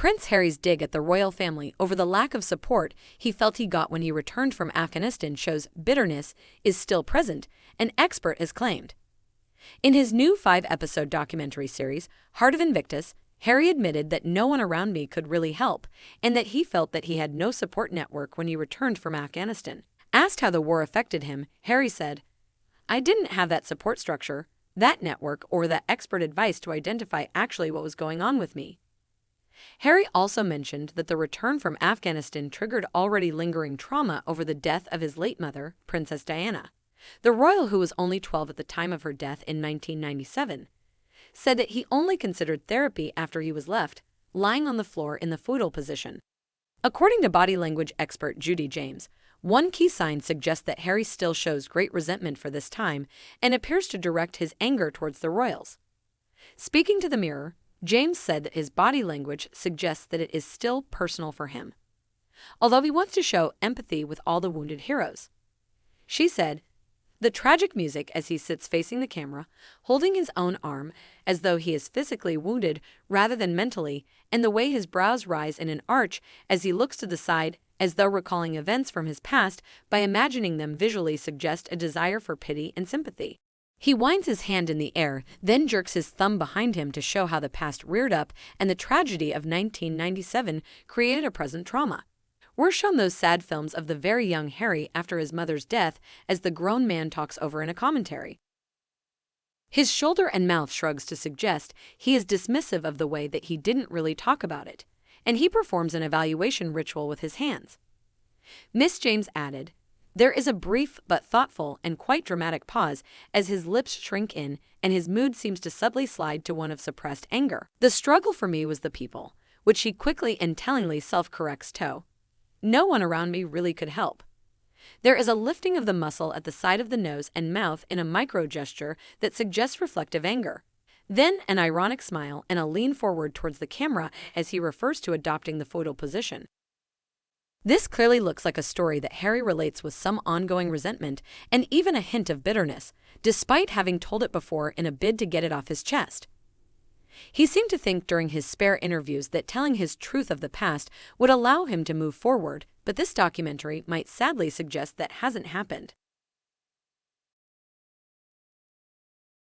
Prince Harry's dig at the royal family over the lack of support he felt he got when he returned from Afghanistan shows bitterness is still present, an expert has claimed. In his new 5-episode documentary series, Heart of Invictus, Harry admitted that no one around me could really help, and that he felt that he had no support network when he returned from Afghanistan. Asked how the war affected him, Harry said, "I didn't have that support structure, that network, or that expert advice to identify actually what was going on with me." Harry also mentioned that the return from Afghanistan triggered already lingering trauma over the death of his late mother, Princess Diana. The royal, who was only 12 at the time of her death in 1997, said that he only considered therapy after he was left, lying on the floor in the fetal position. According to body language expert Judi James, one key sign suggests that Harry still shows great resentment for this time and appears to direct his anger towards the royals. Speaking to the Mirror, James said that his body language suggests that it is still personal for him, although he wants to show empathy with all the wounded heroes. She said, "The tragic music as he sits facing the camera, holding his own arm as though he is physically wounded rather than mentally, and the way his brows rise in an arch as he looks to the side as though recalling events from his past by imagining them visually suggest a desire for pity and sympathy." He winds his hand in the air, then jerks his thumb behind him to show how the past reared up and the tragedy of 1997 created a present trauma. We're shown those sad films of the very young Harry after his mother's death as the grown man talks over in a commentary. His shoulder and mouth shrugs to suggest he is dismissive of the way that he didn't really talk about it, and he performs an evaluation ritual with his hands. Miss James added, "There is a brief but thoughtful and quite dramatic pause as his lips shrink in and his mood seems to subtly slide to one of suppressed anger. The struggle for me was the people," which he quickly and tellingly self-corrects to. "No one around me really could help." There is a lifting of the muscle at the side of the nose and mouth in a micro-gesture that suggests reflective anger. Then an ironic smile and a lean forward towards the camera as he refers to adopting the fetal position. This clearly looks like a story that Harry relates with some ongoing resentment and even a hint of bitterness, despite having told it before in a bid to get it off his chest. He seemed to think during his spare interviews that telling his truth of the past would allow him to move forward, but this documentary might sadly suggest that hasn't happened.